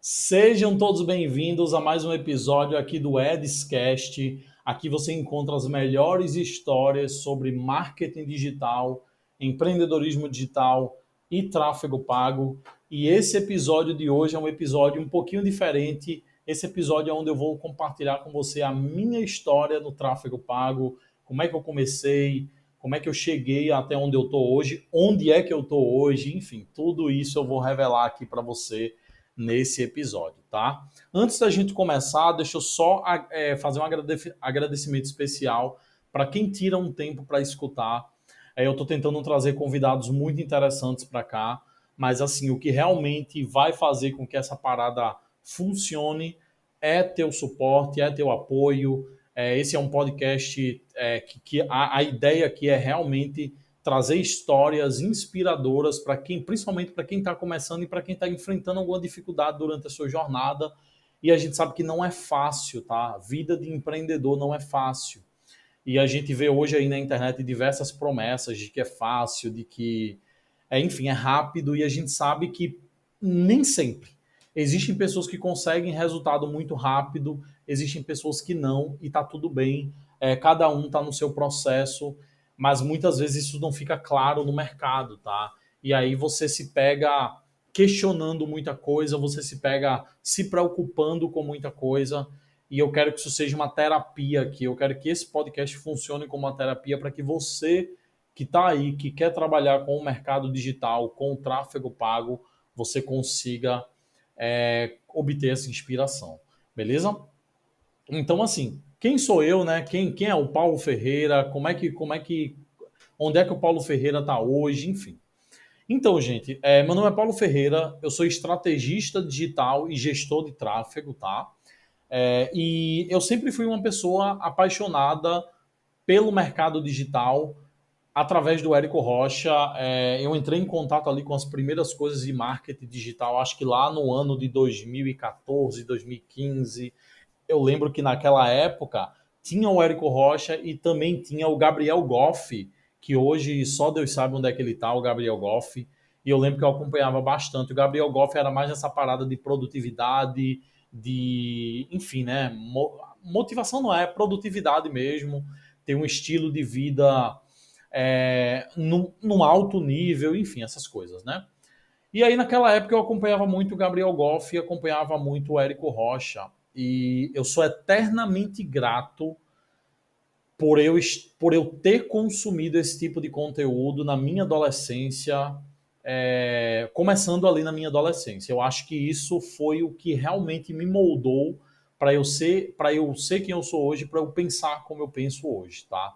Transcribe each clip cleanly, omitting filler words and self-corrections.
Sejam todos bem-vindos a mais um episódio aqui do Edscast. Aqui você encontra as melhores histórias sobre marketing digital, empreendedorismo digital e tráfego pago. E esse episódio de hoje é um episódio um pouquinho diferente. Esse episódio é onde eu vou compartilhar com você a minha história no tráfego pago, como é que eu comecei, como é que eu cheguei até onde eu estou hoje, onde é que eu estou hoje, enfim, tudo isso eu vou revelar aqui para você nesse episódio, tá? Antes da gente começar, deixa eu só fazer um agradecimento especial para quem tira um tempo para escutar. Eu estou tentando trazer convidados muito interessantes para cá, mas assim, o que realmente vai fazer com que essa parada funcione é teu suporte, é teu apoio. Esse é um podcast que a ideia aqui é realmente trazer histórias inspiradoras para quem, principalmente para quem está começando e para quem está enfrentando alguma dificuldade durante a sua jornada. E a gente sabe que não é fácil, tá? A vida de empreendedor não é fácil. E a gente vê hoje aí na internet diversas promessas de que é fácil, de que, enfim, é rápido, e a gente sabe que nem sempre. Existem pessoas que conseguem resultado muito rápido, existem pessoas que não, e tá tudo bem. Cada um tá no seu processo, mas muitas vezes isso não fica claro no mercado, tá? E aí você se pega questionando muita coisa, você se pega se preocupando com muita coisa, e eu quero que isso seja uma terapia aqui. Eu quero que esse podcast funcione como uma terapia para que você que está aí, que quer trabalhar com o mercado digital, com o tráfego pago, você consiga obter essa inspiração. Beleza? Então, assim, quem sou eu, né? Quem é o Paulo Ferreira? Onde é que o Paulo Ferreira está hoje? Enfim. Então, gente, meu nome é Paulo Ferreira, eu sou estrategista digital e gestor de tráfego, tá? E eu sempre fui uma pessoa apaixonada pelo mercado digital através do Érico Rocha. Eu entrei em contato ali com as primeiras coisas de marketing digital, acho que lá no ano de 2014, 2015. Eu lembro que naquela época tinha o Érico Rocha e também tinha o Gabriel Goff, que hoje só Deus sabe onde é que ele está, o Gabriel Goff. E eu lembro que eu acompanhava bastante. O Gabriel Goff era mais essa parada de produtividade, enfim, né? Motivação não é, produtividade mesmo. Ter um estilo de vida num alto nível, enfim, essas coisas, né? E aí, naquela época, eu acompanhava muito o Gabriel Goff e acompanhava muito o Érico Rocha. E eu sou eternamente grato por eu, por eu ter consumido esse tipo de conteúdo na minha adolescência, começando ali na minha adolescência. Eu acho que isso foi o que realmente me moldou para eu ser quem eu sou hoje, para eu pensar como eu penso hoje, tá?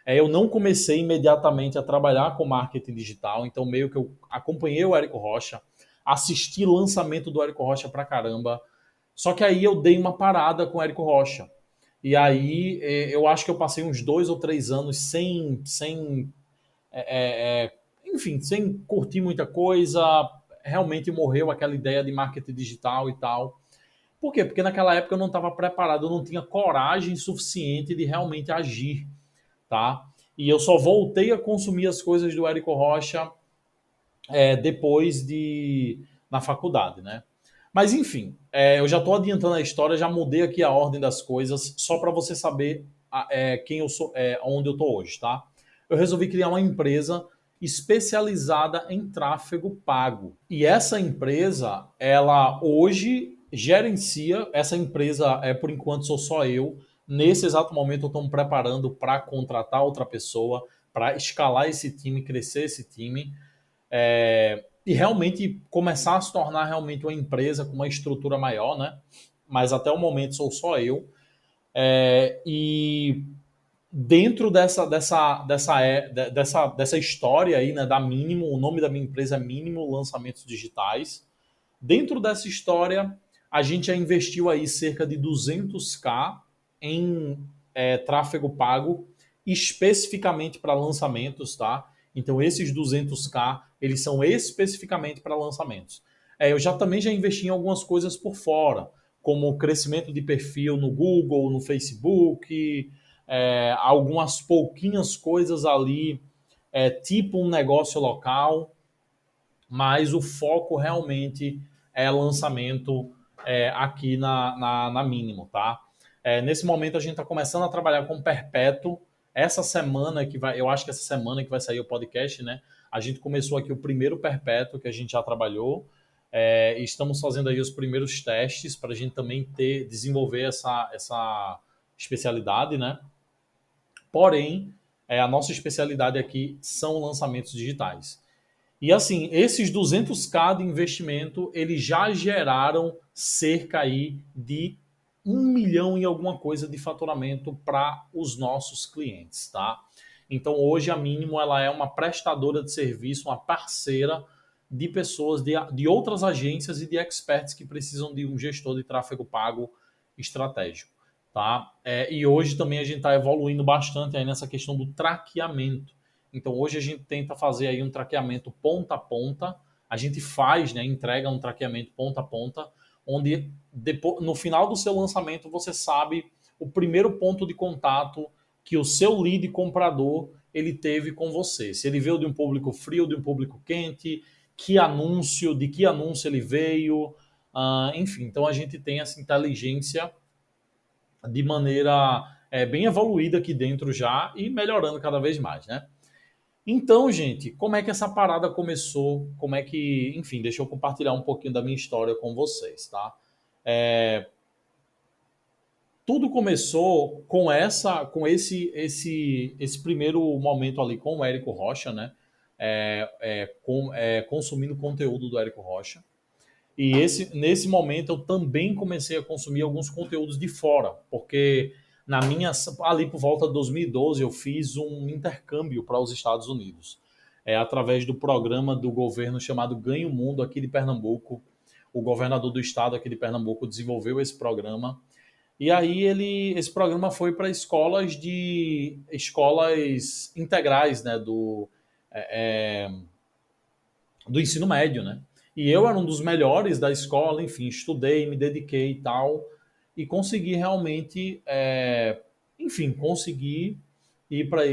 Eu não comecei imediatamente a trabalhar com marketing digital, então meio que eu acompanhei o Érico Rocha, assisti lançamento do Érico Rocha pra caramba, só que aí eu dei uma parada com o Érico Rocha. E aí eu acho que eu passei uns 2 ou 3 anos enfim, sem curtir muita coisa, realmente morreu aquela ideia de marketing digital e tal. Por quê? Porque naquela época eu não estava preparado, eu não tinha coragem suficiente de realmente agir, tá? E eu só voltei a consumir as coisas do Érico Rocha depois de na faculdade, né? Mas enfim, eu já estou adiantando a história, já mudei aqui a ordem das coisas, só para você saber quem eu sou, onde eu estou hoje, tá? Eu resolvi criar uma empresa especializada em tráfego pago. E essa empresa, ela hoje gerencia, essa empresa, por enquanto sou só eu. Nesse exato momento eu estou me preparando para contratar outra pessoa, para escalar esse time, crescer esse time e realmente começar a se tornar realmente uma empresa com uma estrutura maior, né? Mas até o momento sou só eu. E dentro dessa história aí, né, da Mínimo, o nome da minha empresa é Mínimo Lançamentos Digitais. Dentro dessa história, a gente já investiu aí cerca de 200k em tráfego pago, especificamente para lançamentos, tá? Então esses 200k, eles são especificamente para lançamentos. Eu também já investi em algumas coisas por fora, como crescimento de perfil no Google, no Facebook, algumas pouquinhas coisas ali, tipo um negócio local, mas o foco realmente é lançamento aqui na Mínimo, tá? Nesse momento a gente está começando a trabalhar com Perpétuo. Essa semana que vai, eu acho que essa semana que vai sair o podcast, né? A gente começou aqui o primeiro Perpétuo que a gente já trabalhou. Estamos fazendo aí os primeiros testes para a gente também desenvolver essa especialidade, né? Porém, a nossa especialidade aqui são lançamentos digitais. E assim, esses 200k de investimento, eles já geraram cerca aí de 1 milhão e alguma coisa de faturamento para os nossos clientes, tá? Então hoje a Mínimo ela é uma prestadora de serviço, uma parceira de pessoas de outras agências e de experts que precisam de um gestor de tráfego pago estratégico, tá? E hoje também a gente está evoluindo bastante aí nessa questão do traqueamento. Então hoje a gente tenta fazer aí um traqueamento ponta a ponta. A gente faz, né, entrega um traqueamento ponta a ponta, onde depois, no final do seu lançamento você sabe o primeiro ponto de contato que o seu lead comprador ele teve com você. Se ele veio de um público frio, de um público quente, de que anúncio ele veio, enfim. Então a gente tem essa inteligência de maneira bem evoluída aqui dentro já e melhorando cada vez mais, né? Então, gente, como é que essa parada começou? Como é que, enfim, deixa eu compartilhar um pouquinho da minha história com vocês, tá? É, Tudo começou com esse primeiro momento ali com o Érico Rocha, né? Consumindo conteúdo do Érico Rocha. E nesse momento eu também comecei a consumir alguns conteúdos de fora, porque ali por volta de 2012 eu fiz um intercâmbio para os Estados Unidos, através do programa do governo chamado Ganha o Mundo aqui de Pernambuco. O governador do estado aqui de Pernambuco desenvolveu esse programa. E aí esse programa foi para escolas integrais, né, do ensino médio, né? E eu era um dos melhores da escola, enfim, estudei, me dediquei e tal, e consegui realmente, enfim, consegui ir para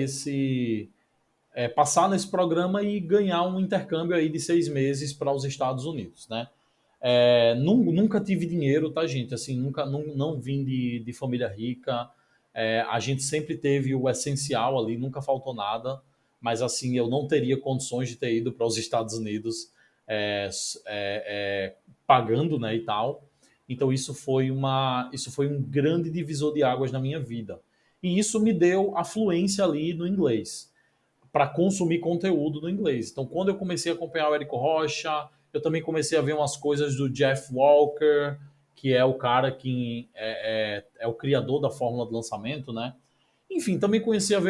passar nesse programa e ganhar um intercâmbio aí de 6 meses para os Estados Unidos, né? Nunca tive dinheiro, tá, gente? Assim, nunca, não vim de família rica. A gente sempre teve o essencial ali, nunca faltou nada. Mas assim, eu não teria condições de ter ido para os Estados Unidos é, pagando, né, e tal. Então isso foi um grande divisor de águas na minha vida. E isso me deu a fluência ali no inglês para consumir conteúdo no inglês. Então, quando eu comecei a acompanhar o Érico Rocha, eu também comecei a ver umas coisas do Jeff Walker, que é o cara que é o criador da fórmula de lançamento, né? Enfim, também comecei a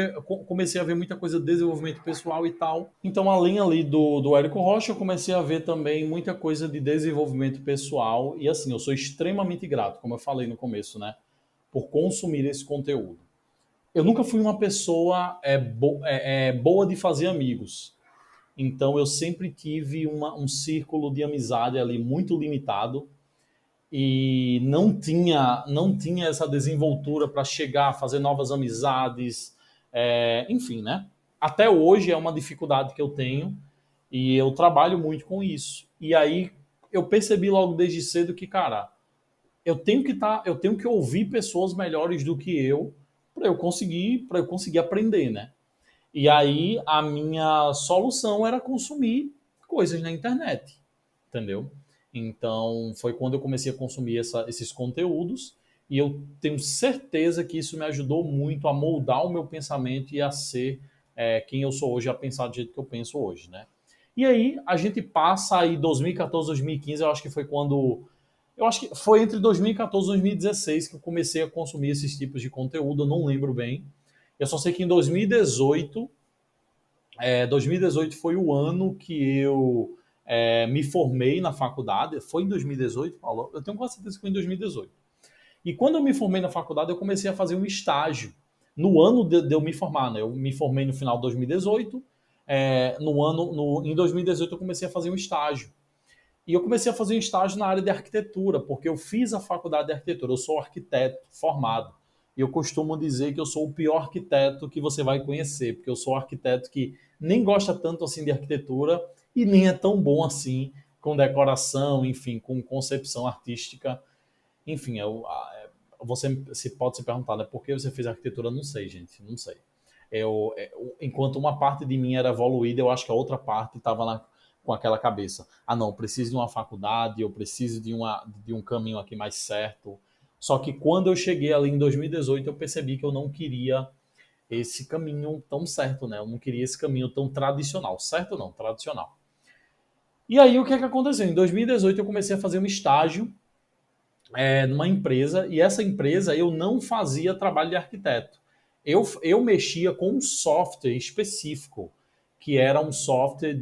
ver muita coisa de desenvolvimento pessoal e tal. Então, além ali do Érico Rocha, eu comecei a ver também muita coisa de desenvolvimento pessoal. E assim, eu sou extremamente grato, como eu falei no começo, né? Por consumir esse conteúdo. Eu nunca fui uma pessoa boa de fazer amigos. Então eu sempre tive um círculo de amizade ali muito limitado e não tinha essa desenvoltura para chegar a fazer novas amizades, enfim, né? Até hoje é uma dificuldade que eu tenho e eu trabalho muito com isso. E aí eu percebi logo desde cedo que, cara, eu tenho que ouvir pessoas melhores do que eu para eu conseguir aprender, né? E aí a minha solução era consumir coisas na internet, entendeu? Então foi quando eu comecei a consumir esses conteúdos e eu tenho certeza que isso me ajudou muito a moldar o meu pensamento e a ser quem eu sou hoje, a pensar do jeito que eu penso hoje, né? E aí a gente passa aí 2014, 2015, eu acho que foi quando eu acho que foi entre 2014 e 2016 que eu comecei a consumir esses tipos de conteúdo, eu não lembro bem. Eu só sei que em 2018 foi o ano que eu me formei na faculdade. Foi em 2018, Paulo? Eu tenho quase certeza que foi em 2018. E quando eu me formei na faculdade, eu comecei a fazer um estágio. No ano de eu me formar, né? Eu me formei no final de 2018. Em 2018 eu comecei a fazer um estágio. E eu comecei a fazer um estágio na área de arquitetura, porque eu fiz a faculdade de arquitetura, eu sou arquiteto formado. E eu costumo dizer que eu sou o pior arquiteto que você vai conhecer, porque eu sou um arquiteto que nem gosta tanto assim de arquitetura e nem é tão bom assim com decoração, enfim, com concepção artística. Enfim, você pode se perguntar, né, por que você fez arquitetura? Não sei, gente, não sei. Enquanto uma parte de mim era evoluída, eu acho que a outra parte estava com aquela cabeça. Ah, não, eu preciso de uma faculdade, eu preciso de um caminho aqui mais certo. Só que quando eu cheguei ali em 2018, eu percebi que eu não queria esse caminho tão certo, né? Eu não queria esse caminho tão tradicional. Certo não, tradicional. E aí, o que é que aconteceu? Em 2018, eu comecei a fazer um estágio numa empresa, e essa empresa eu não fazia trabalho de arquiteto. Eu mexia com um software específico, que era um software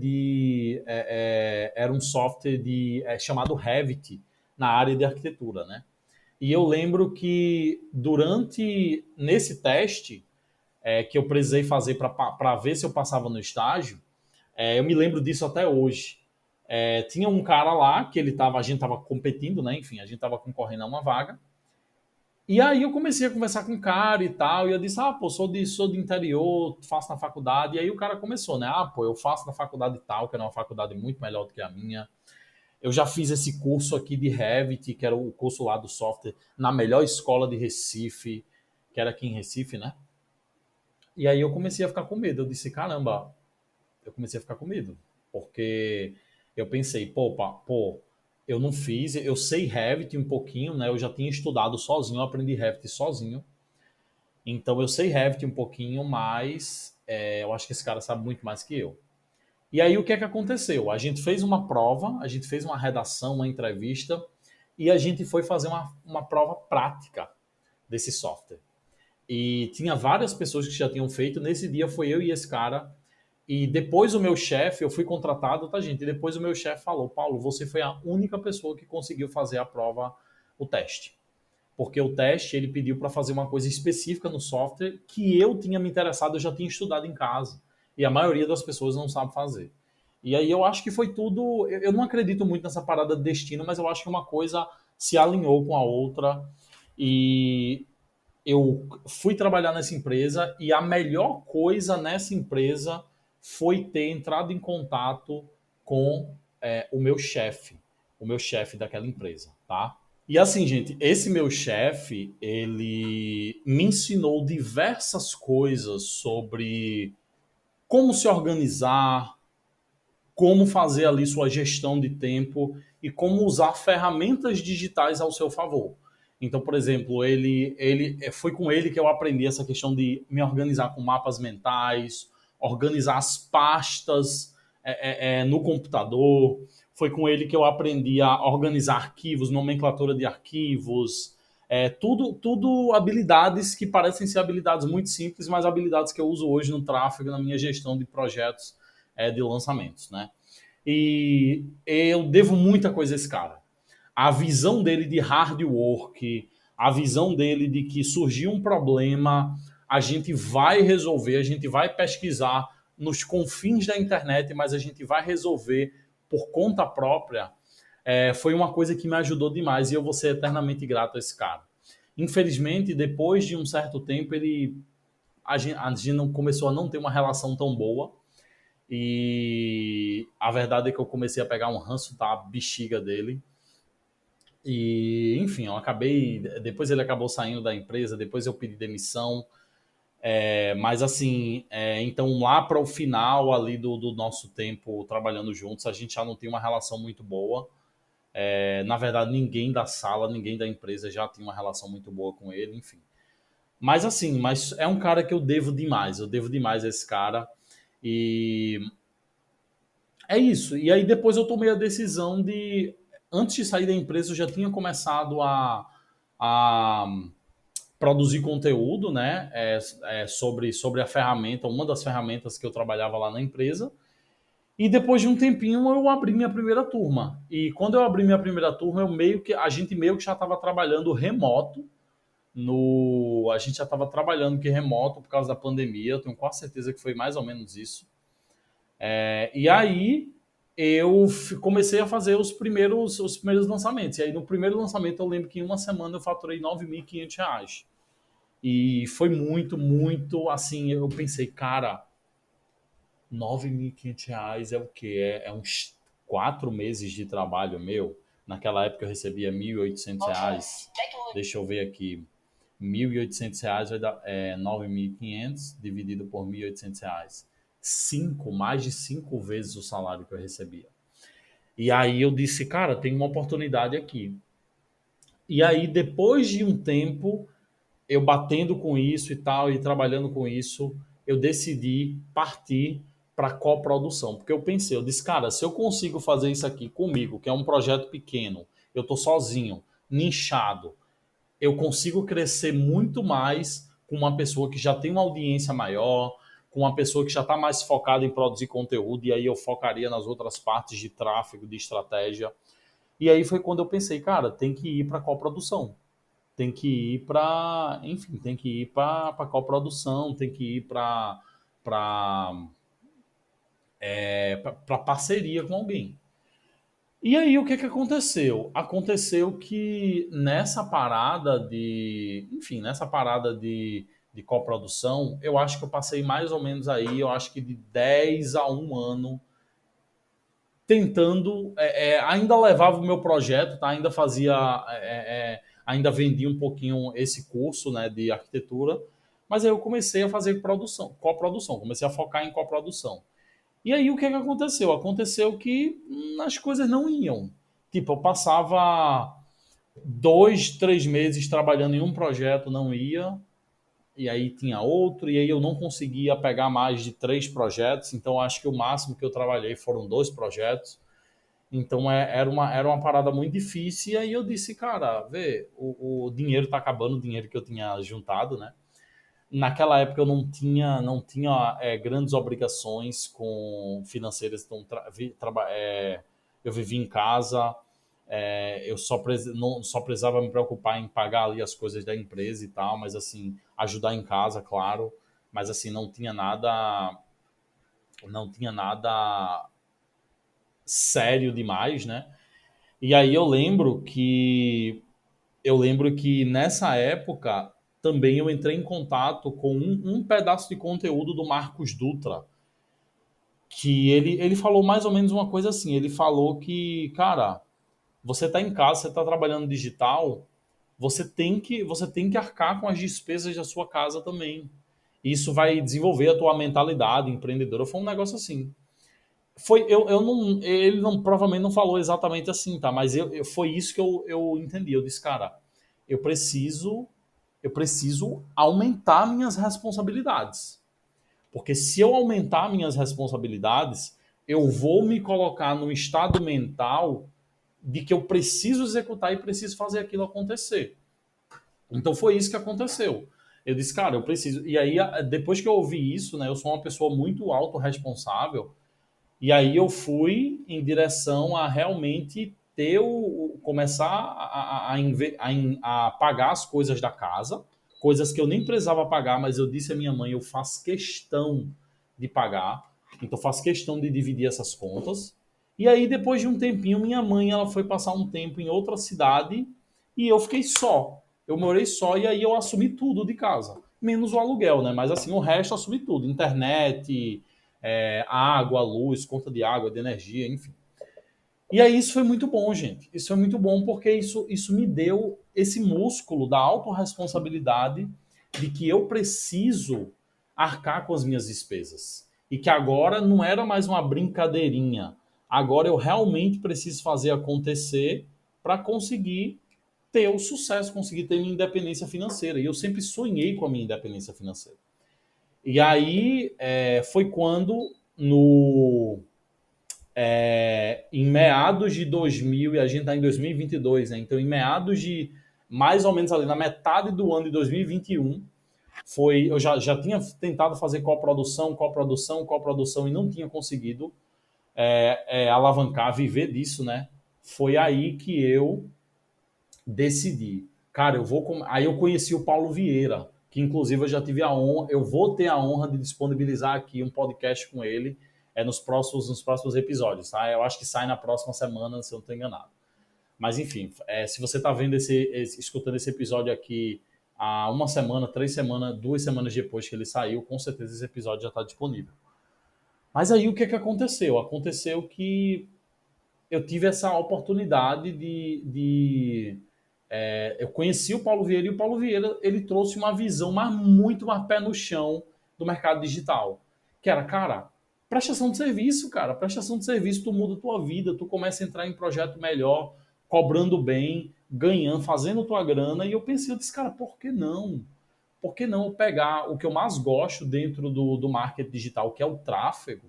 chamado Revit na área de arquitetura, né? E eu lembro que nesse teste que eu precisei fazer para ver se eu passava no estágio, eu me lembro disso até hoje. Tinha um cara lá que a gente estava competindo, né? Enfim, a gente estava concorrendo a uma vaga. E aí eu comecei a conversar com o cara e tal, e eu disse, ah, pô, sou de interior, faço na faculdade. E aí o cara começou, né? Ah, pô, eu faço na faculdade tal, que era uma faculdade muito melhor do que a minha. Eu já fiz esse curso aqui de Revit, que era o curso lá do software, na melhor escola de Recife, que era aqui em Recife, né? E aí eu comecei a ficar com medo. Eu disse, caramba, eu comecei a ficar com medo. Porque eu pensei, pô, eu não fiz, eu sei Revit um pouquinho, né? Eu já tinha estudado sozinho, eu aprendi Revit sozinho. Então eu sei Revit um pouquinho, mas eu acho que esse cara sabe muito mais que eu. E aí o que é que aconteceu? A gente fez uma prova, a gente fez uma redação, uma entrevista, e a gente foi fazer uma prova prática desse software. E tinha várias pessoas que já tinham feito. Nesse dia foi eu e esse cara. E depois o meu chefe, eu fui contratado, tá, gente? E depois o meu chefe falou: Paulo, você foi a única pessoa que conseguiu fazer a prova, o teste. Porque o teste ele pediu para fazer uma coisa específica no software que eu tinha me interessado, eu já tinha estudado em casa. E a maioria das pessoas não sabe fazer. E aí eu acho que foi tudo. Eu não acredito muito nessa parada de destino, mas eu acho que uma coisa se alinhou com a outra. E eu fui trabalhar nessa empresa e a melhor coisa nessa empresa foi ter entrado em contato com o meu chefe daquela empresa, tá? E assim, gente, esse meu chefe, ele me ensinou diversas coisas sobre como se organizar, como fazer ali sua gestão de tempo e como usar ferramentas digitais ao seu favor. Então, por exemplo, foi com ele que eu aprendi essa questão de me organizar com mapas mentais, organizar as pastas no computador. Foi com ele que eu aprendi a organizar arquivos, nomenclatura de arquivos, tudo habilidades que parecem ser habilidades muito simples, mas habilidades que eu uso hoje no tráfego, na minha gestão de projetos de lançamentos, né? E eu devo muita coisa a esse cara. A visão dele de hard work, a visão dele de que surgiu um problema, a gente vai resolver, a gente vai pesquisar nos confins da internet, mas a gente vai resolver por conta própria, foi uma coisa que me ajudou demais e eu vou ser eternamente grato a esse cara. Infelizmente, depois de um certo tempo, a gente não, começou a não ter uma relação tão boa, e a verdade é que eu comecei a pegar um ranço da bexiga dele. E, enfim, eu acabei. Depois ele acabou saindo da empresa, depois eu pedi demissão. Mas, assim, então lá para o final ali do nosso tempo trabalhando juntos, a gente já não tinha uma relação muito boa. Na verdade, ninguém da sala, ninguém da empresa já tinha uma relação muito boa com ele, enfim. Mas, assim, mas é um cara que eu devo demais a esse cara. E é isso. E aí depois eu tomei a decisão de, antes de sair da empresa, eu já tinha começado a produzir conteúdo, né? Sobre a ferramenta, uma das ferramentas que eu trabalhava lá na empresa. E depois de um tempinho eu abri minha primeira turma. E quando eu abri minha primeira turma, a gente meio que já estava trabalhando remoto. A gente já estava trabalhando que remoto por causa da pandemia. Eu tenho quase certeza que foi mais ou menos isso. E aí eu comecei a fazer os primeiros lançamentos. E aí no primeiro lançamento eu lembro que em uma semana eu faturei R$ 9.500. E foi muito, muito assim. Eu pensei, cara, R$ 9.500 é o quê? É uns 4 meses de trabalho meu. Naquela época eu recebia R$ 1.800. Deixa eu ver aqui. R$ 1.800 vai dar 9.500 dividido por R$ 1.800. Mais de 5 vezes o salário que eu recebia. E aí eu disse, cara, tem uma oportunidade aqui. E aí, depois de um tempo, eu batendo com isso e tal, e trabalhando com isso, eu decidi partir para coprodução. Porque eu pensei, eu disse, cara, se eu consigo fazer isso aqui comigo, que é um projeto pequeno, eu tô sozinho, nichado, eu consigo crescer muito mais com uma pessoa que já tem uma audiência maior, com uma pessoa que já está mais focada em produzir conteúdo, e aí eu focaria nas outras partes de tráfego, de estratégia. E aí foi quando eu pensei, cara, tem que ir para coprodução. Tem que ir para, enfim, tem que ir para coprodução, tem que ir para parceria com alguém. E aí o que que aconteceu? Aconteceu que nessa parada de coprodução, eu acho que eu passei mais ou menos aí, eu acho que de 10 a 1 ano tentando, ainda levava o meu projeto, tá? Ainda fazia, ainda vendia um pouquinho esse curso, né, de arquitetura, mas aí eu comecei a fazer coprodução, comecei a focar em coprodução. E aí o que que aconteceu? Aconteceu que as coisas não iam. Tipo, eu passava 2, 3 meses trabalhando em um projeto, não ia, e aí tinha outro, e aí eu não conseguia pegar mais de 3 projetos, então acho que o máximo que eu trabalhei foram 2 projetos. Então era uma parada muito difícil, e aí eu disse, cara, vê, o dinheiro tá acabando, o dinheiro que eu tinha juntado, né? Naquela época eu não tinha grandes obrigações com financeiras, então eu vivia em casa, eu só precisava me preocupar em pagar ali as coisas da empresa e tal, mas assim, ajudar em casa, claro, mas assim, não tinha nada sério demais, né? E aí eu lembro que nessa época também eu entrei em contato com um pedaço de conteúdo do Marcos Dutra, que ele falou mais ou menos uma coisa assim. Ele falou que, cara, você está em casa, você está trabalhando digital, você tem que arcar com as despesas da sua casa também. Isso vai desenvolver a tua mentalidade empreendedora. Foi um negócio assim. Eu não, ele não, provavelmente não falou exatamente assim, tá? Mas foi isso que eu entendi. Eu disse, cara, eu preciso, eu preciso aumentar minhas responsabilidades. Porque se eu aumentar minhas responsabilidades, eu vou me colocar num estado mental de que eu preciso executar e preciso fazer aquilo acontecer. Então foi isso que aconteceu. Eu disse, cara, eu preciso. E aí, depois que eu ouvi isso, né, eu sou uma pessoa muito autorresponsável. E aí eu fui em direção a realmente começar a pagar as coisas da casa, coisas que eu nem precisava pagar, mas eu disse à minha mãe, eu faço questão de pagar, então eu faço questão de dividir essas contas. E aí depois de um tempinho, minha mãe ela foi passar um tempo em outra cidade e eu fiquei só. Eu morei só e aí eu assumi tudo de casa, menos o aluguel, né? Mas assim, o resto eu assumi tudo, internet, água, luz, conta de água, de energia, enfim. E aí isso foi muito bom, gente. Isso foi muito bom porque isso me deu esse músculo da autorresponsabilidade de que eu preciso arcar com as minhas despesas. E que agora não era mais uma brincadeirinha. Agora eu realmente preciso fazer acontecer para conseguir ter o sucesso, conseguir ter minha independência financeira. E eu sempre sonhei com a minha independência financeira. E aí foi quando, em meados de 2000, e a gente está em 2022, né? Então, em meados de, mais ou menos ali, na metade do ano de 2021, eu já tinha tentado fazer coprodução, e não tinha conseguido alavancar, viver disso, né? Foi aí que eu decidi, cara, aí eu conheci o Paulo Vieira, que inclusive eu já tive a honra, eu vou ter a honra de disponibilizar aqui um podcast com ele nos próximos episódios, tá? Eu acho que sai na próxima semana, se eu não estou enganado. Mas enfim, se você está escutando esse episódio aqui há uma semana, 3 semanas, 2 semanas depois que ele saiu, com certeza esse episódio já está disponível. Mas aí o que aconteceu? Aconteceu que eu tive essa oportunidade eu conheci o Paulo Vieira e o Paulo Vieira ele trouxe uma visão muito mais pé no chão do mercado digital. Que era, cara, prestação de serviço, cara. Prestação de serviço, tu muda a tua vida, tu começa a entrar em projeto melhor, cobrando bem, ganhando, fazendo tua grana. E eu disse, cara, por que não? Por que não pegar o que eu mais gosto dentro do marketing digital, que é o tráfego,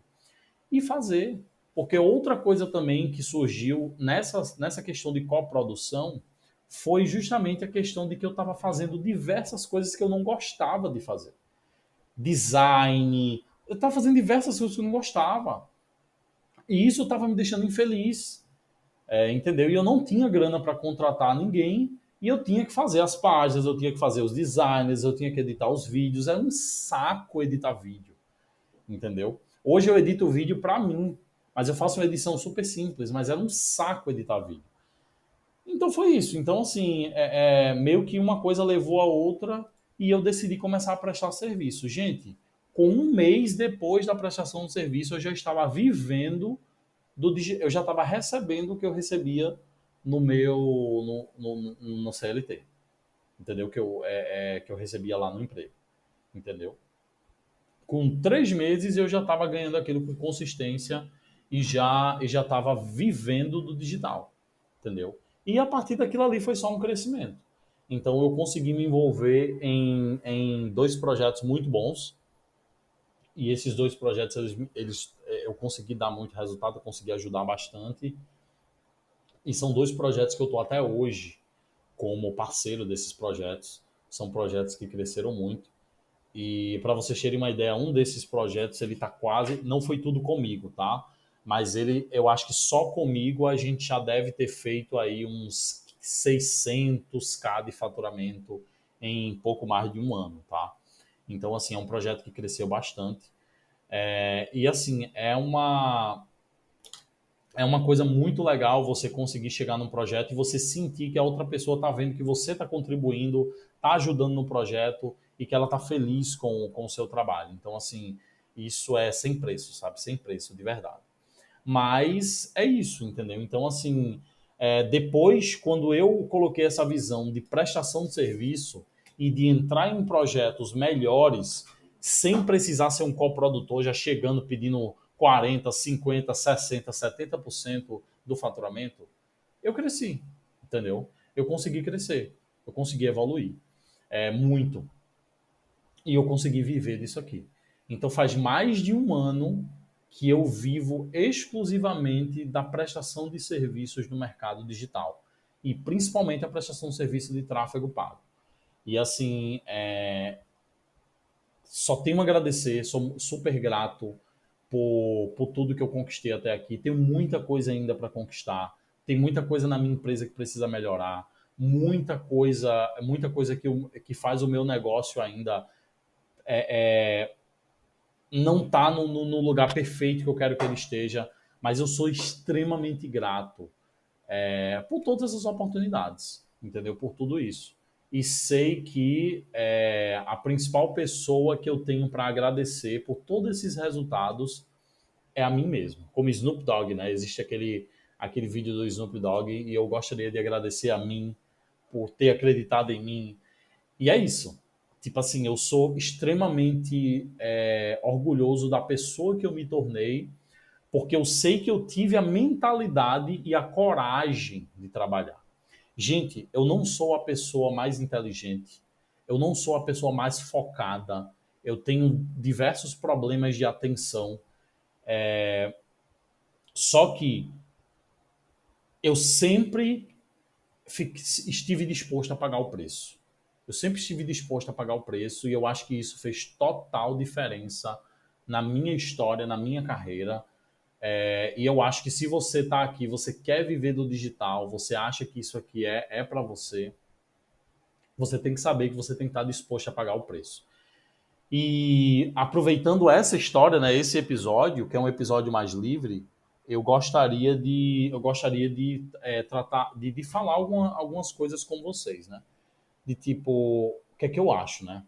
e fazer? Porque outra coisa também que surgiu nessa questão de coprodução foi justamente a questão de que eu estava fazendo diversas coisas que eu não gostava de fazer. Design, eu estava fazendo diversas coisas que eu não gostava. E isso estava me deixando infeliz, entendeu? E eu não tinha grana para contratar ninguém, e eu tinha que fazer as páginas, eu tinha que fazer os designers, eu tinha que editar os vídeos. Era um saco editar vídeo, entendeu? Hoje eu edito vídeo para mim, mas eu faço uma edição super simples, mas era um saco editar vídeo. Então foi isso. Então, assim, meio que uma coisa levou a outra e eu decidi começar a prestar serviço. Gente, com um mês depois da prestação do serviço, eu já estava vivendo eu já estava recebendo o que eu recebia no CLT, entendeu? Que eu recebia lá no emprego, entendeu? Com 3 meses eu já estava ganhando aquilo com consistência e já estava vivendo do digital, entendeu? E a partir daquilo ali foi só um crescimento. Então eu consegui me envolver em dois projetos muito bons e esses dois projetos eu consegui dar muito resultado, eu consegui ajudar bastante e são dois projetos que eu estou até hoje como parceiro desses projetos. São projetos que cresceram muito. E para vocês terem uma ideia, um desses projetos ele tá quase, não foi tudo comigo, tá? Mas eu acho que só comigo a gente já deve ter feito aí uns 600k de faturamento em pouco mais de um ano, tá? Então assim é um projeto que cresceu bastante. E assim é uma coisa muito legal você conseguir chegar num projeto e você sentir que a outra pessoa está vendo que você está contribuindo, está ajudando no projeto e que ela está feliz com o seu trabalho. Então, assim, isso é sem preço, sabe? Sem preço, de verdade. Mas é isso, entendeu? Então, assim, depois, quando eu coloquei essa visão de prestação de serviço e de entrar em projetos melhores, sem precisar ser um coprodutor, já chegando pedindo 40, 50, 60, 70% do faturamento, eu cresci, entendeu? Eu consegui crescer, eu consegui evoluir muito e eu consegui viver disso aqui. Então faz mais de um ano que eu vivo exclusivamente da prestação de serviços no mercado digital e principalmente a prestação de serviço de tráfego pago. E assim, só tenho a agradecer, sou super grato por tudo que eu conquistei até aqui. Tenho muita coisa ainda para conquistar. Tem muita coisa na minha empresa que precisa melhorar. Muita coisa que faz o meu negócio ainda não tá no lugar perfeito que eu quero que ele esteja. Mas eu sou extremamente grato por todas essas oportunidades, entendeu? Por tudo isso. E sei que a principal pessoa que eu tenho para agradecer por todos esses resultados é a mim mesmo. Como Snoop Dogg, né? Existe aquele vídeo do Snoop Dogg e eu gostaria de agradecer a mim por ter acreditado em mim. E é isso. Tipo assim, eu sou extremamente orgulhoso da pessoa que eu me tornei, porque eu sei que eu tive a mentalidade e a coragem de trabalhar. Gente, eu não sou a pessoa mais inteligente, eu não sou a pessoa mais focada, eu tenho diversos problemas de atenção, só que eu sempre estive disposto a pagar o preço. Eu sempre estive disposto a pagar o preço e eu acho que isso fez total diferença na minha história, na minha carreira. E eu acho que se você está aqui, você quer viver do digital, você acha que isso aqui é para você tem que saber que você tem que estar disposto a pagar o preço. E aproveitando essa história, né, esse episódio, que é um episódio mais livre, eu gostaria de tratar, de falar algumas coisas com vocês, né? De tipo, o que é que eu acho, né?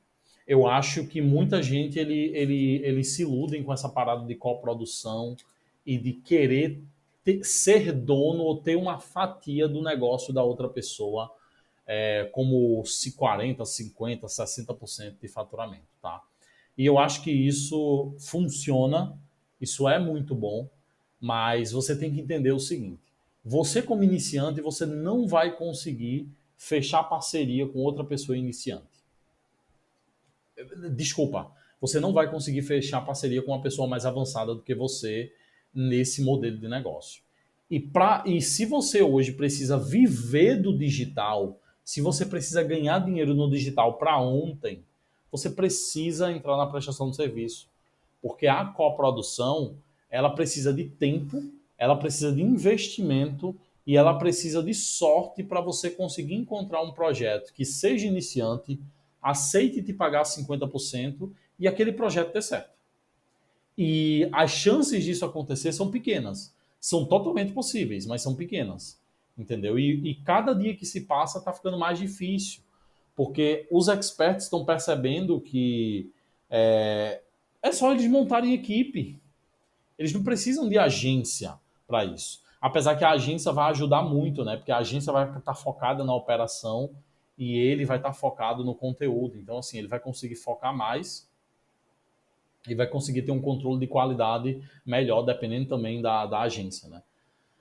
Eu acho que muita gente eles se iludem com essa parada de coprodução e de querer ser dono ou ter uma fatia do negócio da outra pessoa, como se 40, 50, 60% de faturamento, tá? E eu acho que isso funciona, isso é muito bom, mas você tem que entender o seguinte: você como iniciante, você não vai conseguir fechar parceria com outra pessoa iniciante. Desculpa, você não vai conseguir fechar parceria com uma pessoa mais avançada do que você nesse modelo de negócio. E se você hoje precisa viver do digital, se você precisa ganhar dinheiro no digital para ontem, você precisa entrar na prestação de serviço. Porque a coprodução, ela precisa de tempo, ela precisa de investimento e ela precisa de sorte para você conseguir encontrar um projeto que seja iniciante, aceite te pagar 50% e aquele projeto dê certo. E as chances disso acontecer são pequenas. São totalmente possíveis, mas são pequenas. Entendeu? E cada dia que se passa está ficando mais difícil. Porque os experts estão percebendo que é só eles montarem equipe. Eles não precisam de agência para isso. Apesar que a agência vai ajudar muito, né? Porque a agência vai estar focada na operação e ele vai estar focado no conteúdo. Então, assim, ele vai conseguir focar mais e vai conseguir ter um controle de qualidade melhor, dependendo também da agência, né?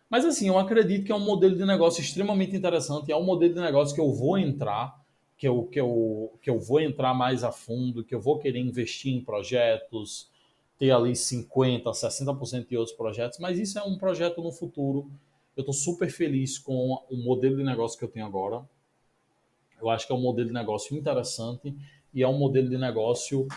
Mas assim, eu acredito que é um modelo de negócio extremamente interessante, é um modelo de negócio que eu vou entrar, que eu vou entrar mais a fundo, que eu vou querer investir em projetos, ter ali 50, 60% de outros projetos, mas isso é um projeto no futuro. Eu estou super feliz com o modelo de negócio que eu tenho agora. Eu acho que é um modelo de negócio interessante e é um modelo de negócio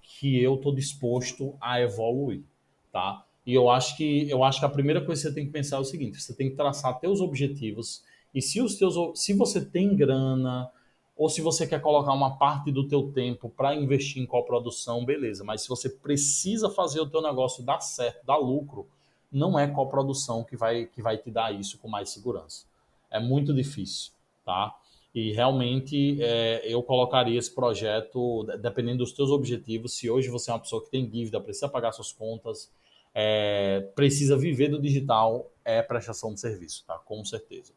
que eu estou disposto a evoluir, tá? E eu acho que a primeira coisa que você tem que pensar é o seguinte: você tem que traçar teus objetivos e se você tem grana ou se você quer colocar uma parte do teu tempo para investir em coprodução, beleza. Mas se você precisa fazer o teu negócio dar certo, dar lucro, não é coprodução que vai te dar isso com mais segurança. É muito difícil, tá? E realmente eu colocaria esse projeto, dependendo dos teus objetivos. Se hoje você é uma pessoa que tem dívida, precisa pagar suas contas, precisa viver do digital, é prestação de serviço, tá? Com certeza.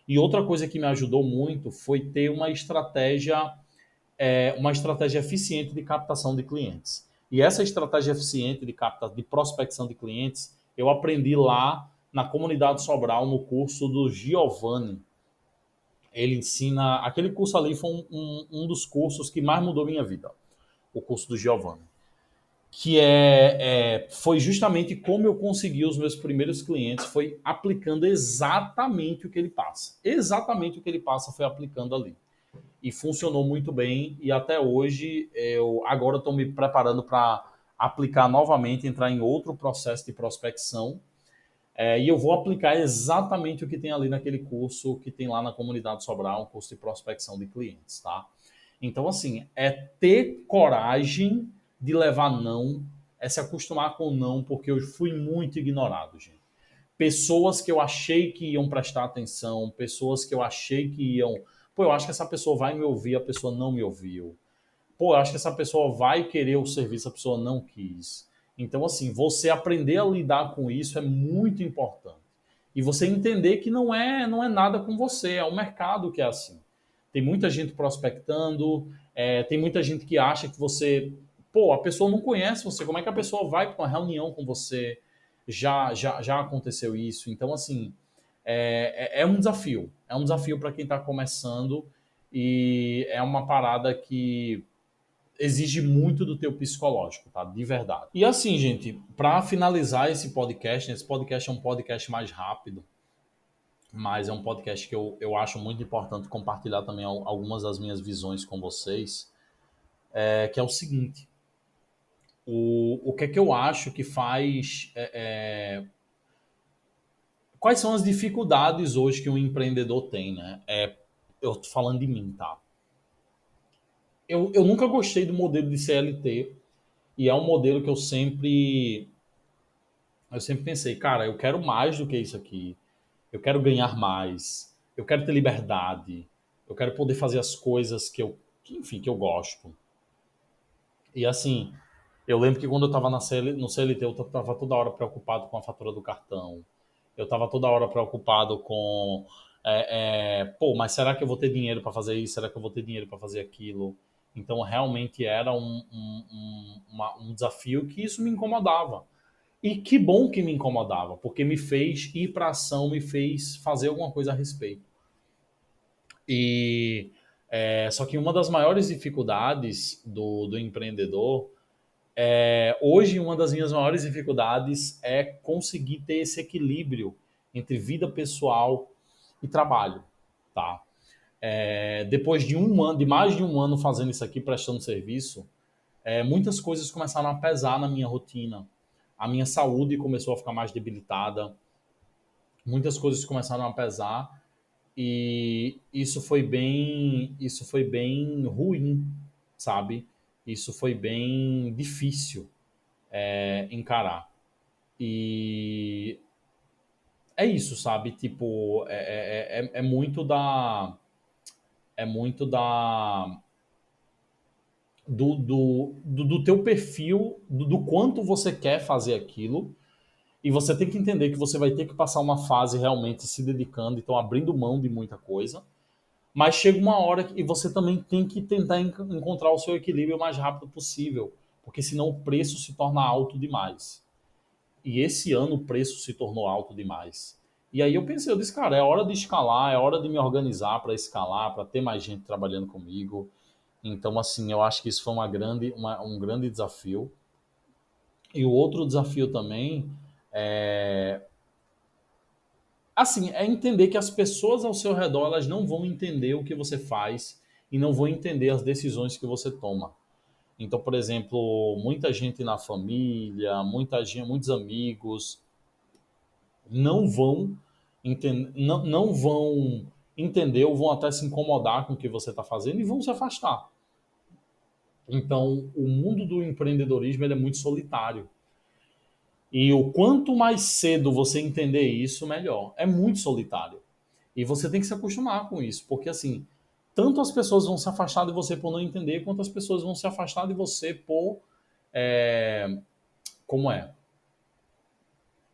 E outra coisa que me ajudou muito foi ter uma estratégia eficiente de captação de clientes. E essa estratégia eficiente de prospecção de clientes, eu aprendi lá na comunidade Sobral, no curso do Giovanni. Ele ensina. Aquele curso ali foi um dos cursos que mais mudou minha vida, o curso do Giovanni. Que foi justamente como eu consegui os meus primeiros clientes, foi aplicando exatamente o que ele passa. Exatamente o que ele passa foi aplicando ali. E funcionou muito bem. E até hoje, eu agora estou me preparando para aplicar novamente, entrar em outro processo de prospecção. E eu vou aplicar exatamente o que tem ali naquele curso que tem lá na comunidade Sobral, um curso de prospecção de clientes, tá? Então, assim, é ter coragem de levar não, é se acostumar com não, porque eu fui muito ignorado, gente. Pessoas que eu achei que iam prestar atenção, pessoas que eu achei que iam. Pô, eu acho que essa pessoa vai me ouvir, a pessoa não me ouviu. Pô, eu acho que essa pessoa vai querer o serviço, a pessoa não quis. Então, assim, você aprender a lidar com isso é muito importante. E você entender que não é nada com você, é o mercado que é assim. Tem muita gente prospectando, tem muita gente que acha que você. Pô, a pessoa não conhece você, como é que a pessoa vai para uma reunião com você? Já aconteceu isso. Então, assim, é um desafio. É um desafio para quem está começando e é uma parada que exige muito do teu psicológico, tá? De verdade. E assim, gente, para finalizar esse podcast é um podcast mais rápido, mas é um podcast que eu acho muito importante compartilhar também algumas das minhas visões com vocês, que é o seguinte: o que é que eu acho que faz. Quais são as dificuldades hoje que um empreendedor tem, né? Eu tô falando de mim, tá? Eu nunca gostei do modelo de CLT e é um modelo que eu sempre pensei, cara, eu quero mais do que isso aqui. Eu quero ganhar mais. Eu quero ter liberdade. Eu quero poder fazer as coisas enfim, que eu gosto. E assim, Eu lembro que quando eu estava no CLT, eu estava toda hora preocupado com a fatura do cartão. Eu estava toda hora preocupado com, pô, mas será que eu vou ter dinheiro para fazer isso? Será que eu vou ter dinheiro para fazer aquilo? Então, realmente era um desafio que isso me incomodava. E que bom que me incomodava, porque me fez ir para ação, me fez fazer alguma coisa a respeito. E só que uma das maiores dificuldades do empreendedor hoje, uma das minhas maiores dificuldades é conseguir ter esse equilíbrio entre vida pessoal e trabalho, tá? Depois de um ano, de mais de um ano fazendo isso aqui, prestando serviço, muitas coisas começaram a pesar na minha rotina. A minha saúde começou a ficar mais debilitada, muitas coisas começaram a pesar e isso foi bem ruim, sabe? Isso foi bem difícil encarar. E é isso, sabe? Tipo, é muito da. É muito da. Do teu perfil, do quanto você quer fazer aquilo. E você tem que entender que você vai ter que passar uma fase realmente se dedicando, então abrindo mão de muita coisa. Mas chega uma hora que você também tem que tentar encontrar o seu equilíbrio o mais rápido possível. Porque senão o preço se torna alto demais. E esse ano o preço se tornou alto demais. E aí eu pensei, eu disse, cara, é hora de escalar, é hora de me organizar para escalar, para ter mais gente trabalhando comigo. Então, assim, eu acho que isso foi um grande desafio. E o outro desafio também é, assim, é entender que as pessoas ao seu redor, elas não vão entender o que você faz e não vão entender as decisões que você toma. Então, por exemplo, muita gente na família, muita gente, muitos amigos, não vão não vão entender ou vão até se incomodar com o que você está fazendo e vão se afastar. Então, o mundo do empreendedorismo ele é muito solitário. E o quanto mais cedo você entender isso, melhor. É muito solitário. E você tem que se acostumar com isso, porque assim, tanto as pessoas vão se afastar de você por não entender, quanto as pessoas vão se afastar de você por como é,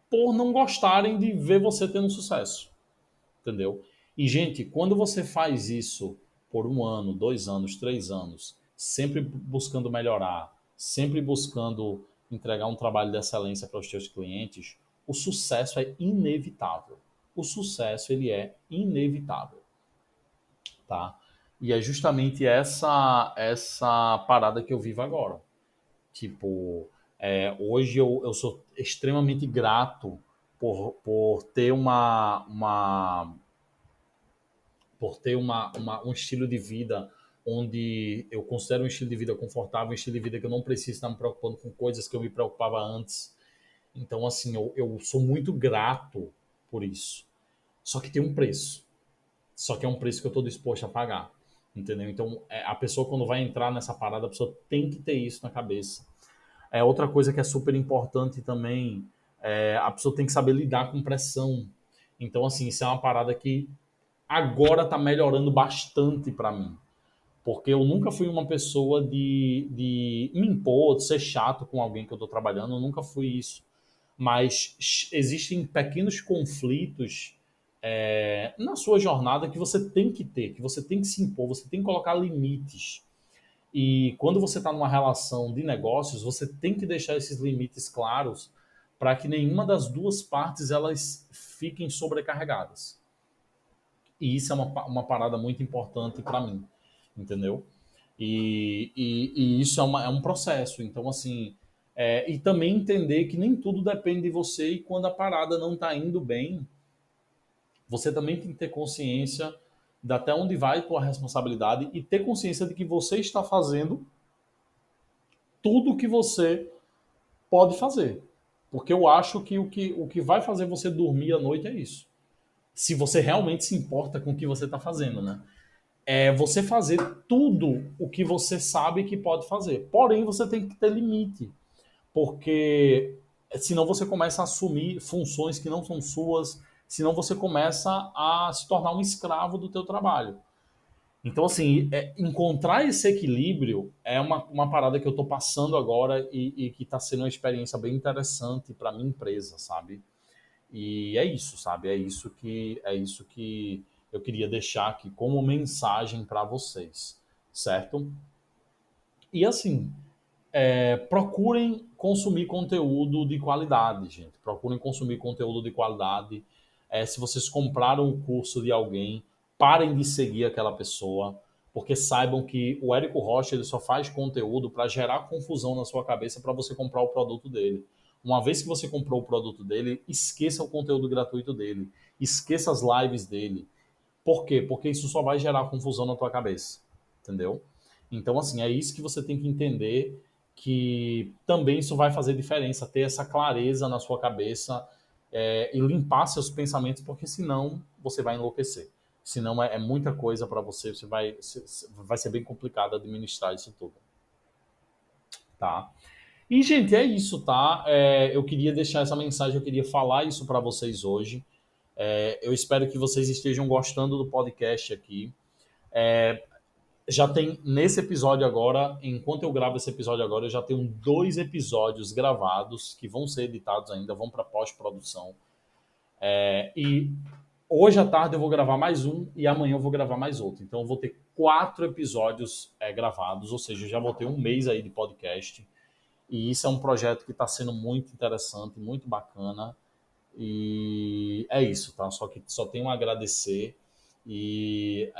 por não gostarem de ver você tendo sucesso. Entendeu? E, gente, quando você faz isso por um ano, 2 anos, 3 anos, sempre buscando melhorar, sempre buscando entregar um trabalho de excelência para os seus clientes, o sucesso é inevitável. O sucesso, ele é inevitável, tá? E é justamente essa parada que eu vivo agora. Tipo, hoje eu sou extremamente grato por ter um estilo de vida onde eu considero um estilo de vida confortável, um estilo de vida que eu não preciso estar me preocupando com coisas que eu me preocupava antes. Então, assim, eu sou muito grato por isso. Só que tem um preço. Só que é um preço que eu estou disposto a pagar. Entendeu? Então, a pessoa, quando vai entrar nessa parada, a pessoa tem que ter isso na cabeça. Outra coisa que é super importante também, a pessoa tem que saber lidar com pressão. Então, assim, isso é uma parada que agora está melhorando bastante para mim. Porque eu nunca fui uma pessoa de me impor, de ser chato com alguém que eu estou trabalhando, eu nunca fui isso. Mas existem pequenos conflitos na sua jornada que você tem que ter, que você tem que se impor, você tem que colocar limites. E quando você está numa relação de negócios, você tem que deixar esses limites claros para que nenhuma das duas partes elas fiquem sobrecarregadas. E isso é uma parada muito importante para mim, entendeu? E isso é um processo. Então, assim, e também entender que nem tudo depende de você e quando a parada não está indo bem, você também tem que ter consciência de até onde vai a tua responsabilidade e ter consciência de que você está fazendo tudo o que você pode fazer. Porque eu acho que o que vai fazer você dormir à noite é isso. Se você realmente se importa com o que você está fazendo, né? É você fazer tudo o que você sabe que pode fazer. Porém, você tem que ter limite, porque senão você começa a assumir funções que não são suas, senão você começa a se tornar um escravo do teu trabalho. Então, assim, encontrar esse equilíbrio é uma parada que eu estou passando agora e que está sendo uma experiência bem interessante para minha empresa, sabe? E é isso, sabe? É isso que eu queria deixar aqui como mensagem para vocês, certo? E assim, procurem consumir conteúdo de qualidade, gente. Procurem consumir conteúdo de qualidade. Se vocês compraram o curso de alguém, parem de seguir aquela pessoa, porque saibam que o Érico Rocha ele só faz conteúdo para gerar confusão na sua cabeça para você comprar o produto dele. Uma vez que você comprou o produto dele, esqueça o conteúdo gratuito dele, esqueça as lives dele. Por quê? Porque isso só vai gerar confusão na tua cabeça, entendeu? Então, assim, é isso que você tem que entender que também isso vai fazer diferença, ter essa clareza na sua cabeça e limpar seus pensamentos, porque senão você vai enlouquecer. Senão é muita coisa para você, vai ser bem complicado administrar isso tudo, tá? E, gente, é isso, tá? Eu queria deixar essa mensagem, eu queria falar isso para vocês hoje. Eu espero que vocês estejam gostando do podcast aqui. Já tem nesse episódio agora, enquanto eu gravo esse episódio agora, eu já tenho 2 episódios gravados que vão ser editados ainda, vão para pós-produção. E hoje à tarde eu vou gravar mais um e amanhã eu vou gravar mais outro. Então eu vou ter 4 episódios gravados, ou seja, eu já vou ter um mês aí de podcast. E isso é um projeto que está sendo muito interessante, muito bacana. E é isso, tá? Só tenho a agradecer e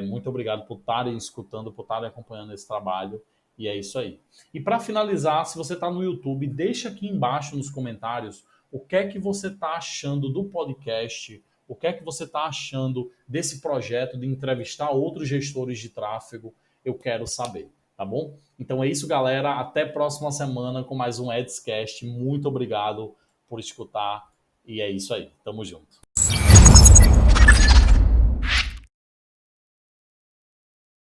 muito obrigado por estarem escutando, por estarem acompanhando esse trabalho. E é isso aí. E para finalizar, se você está no YouTube, deixa aqui embaixo nos comentários o que é que você está achando do podcast, o que é que você está achando desse projeto de entrevistar outros gestores de tráfego. Eu quero saber, tá bom? Então é isso, galera. Até próxima semana com mais um Edscast. Muito obrigado por escutar. E é isso aí. Tamo junto.